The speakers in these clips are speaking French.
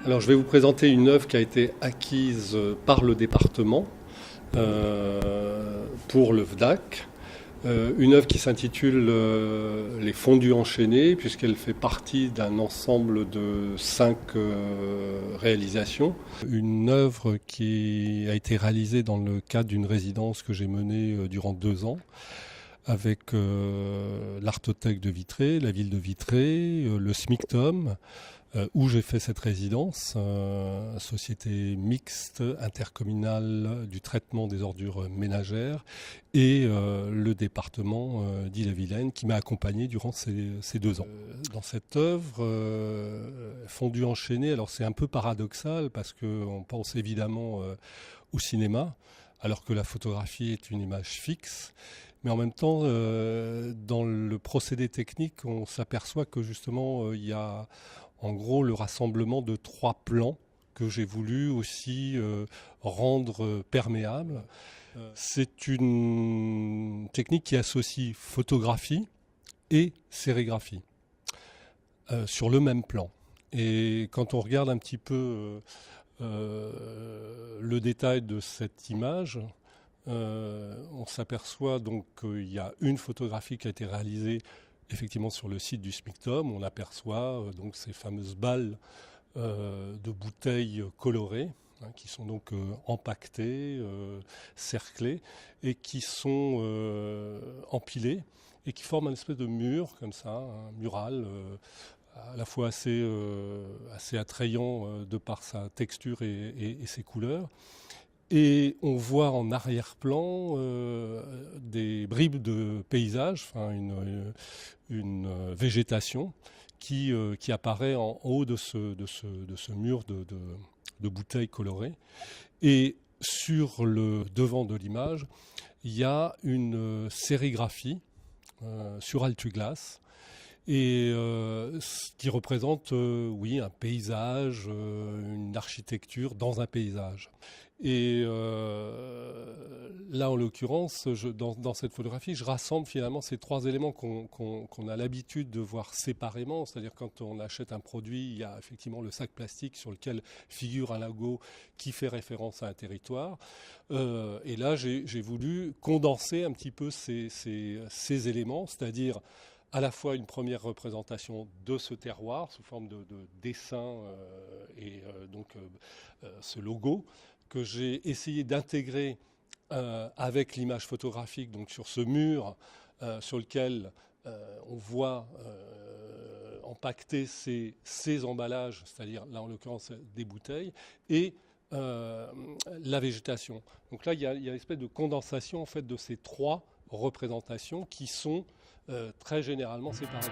Alors, je vais vous présenter une œuvre qui a été acquise par le département pour le VDAC. Une œuvre qui s'intitule Les fondus enchaînés, puisqu'elle fait partie d'un ensemble de 5 réalisations. Une œuvre qui a été réalisée dans le cadre d'une résidence que j'ai menée durant 2 ans, avec l'Artothèque de Vitré, la ville de Vitré, le SMICTOM, où j'ai fait cette résidence, société mixte intercommunale du traitement des ordures ménagères, et le département d'Ille-et-Vilaine qui m'a accompagné durant ces 2 ans. Dans cette œuvre, Fondus enchaînés, alors c'est un peu paradoxal parce qu'on pense évidemment au cinéma, alors que la photographie est une image fixe. Mais en même temps, dans le procédé technique, on s'aperçoit que justement, il y a en gros le rassemblement de 3 plans que j'ai voulu aussi rendre perméables. C'est une technique qui associe photographie et sérigraphie sur le même plan. Et quand on regarde un petit peu le détail de cette image, on s'aperçoit donc qu'il y a une photographie qui a été réalisée effectivement sur le site du SMICTOM. On aperçoit donc ces fameuses balles de bouteilles colorées qui sont donc empaquetées, cerclées et qui sont empilées et qui forment une espèce de mur comme ça, un mural à la fois assez attrayant de par sa texture et ses couleurs. Et on voit en arrière-plan des bribes de paysage, enfin une végétation qui apparaît en haut de ce mur de bouteilles colorées. Et sur le devant de l'image, il y a une sérigraphie sur altuglace, et qui représente un paysage, une architecture dans un paysage. Et là, en l'occurrence, dans cette photographie, je rassemble finalement ces 3 éléments qu'on a l'habitude de voir séparément. C'est-à-dire quand on achète un produit, il y a effectivement le sac plastique sur lequel figure un logo qui fait référence à un territoire. Et là, j'ai voulu condenser un petit peu ces éléments, c'est-à-dire à la fois une première représentation de ce terroir sous forme de dessin et ce logo que j'ai essayé d'intégrer avec l'image photographique, donc sur ce mur sur lequel on voit empaqueter ces emballages, c'est-à-dire là en l'occurrence des bouteilles, et la végétation. Donc là, il y a une espèce de condensation en fait de ces 3 représentations qui sont très généralement séparées.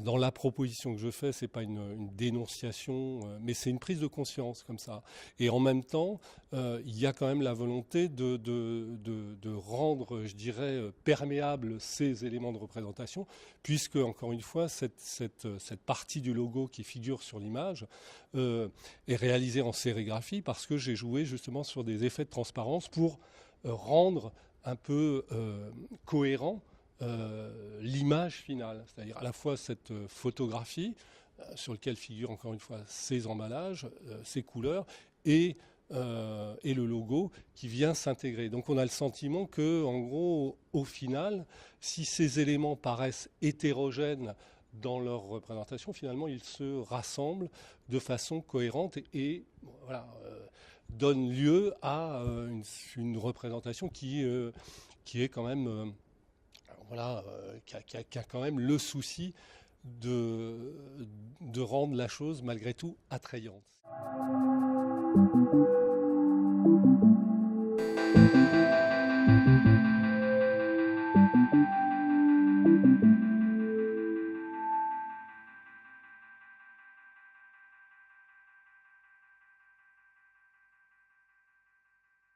Dans la proposition que je fais, c'est pas une dénonciation, mais c'est une prise de conscience comme ça. Et en même temps, il y a quand même la volonté de rendre, je dirais, perméables ces éléments de représentation, puisque, encore une fois, cette partie du logo qui figure sur l'image est réalisée en sérigraphie, parce que j'ai joué justement sur des effets de transparence pour rendre un peu cohérent l'image finale, c'est-à-dire à la fois cette photographie sur laquelle figurent encore une fois ces emballages, ces couleurs, et le logo qui vient s'intégrer. Donc on a le sentiment que, en gros, au final, si ces éléments paraissent hétérogènes dans leur représentation, finalement ils se rassemblent de façon cohérente et voilà, donnent lieu à une représentation qui est quand même qui a quand même le souci de rendre la chose malgré tout attrayante.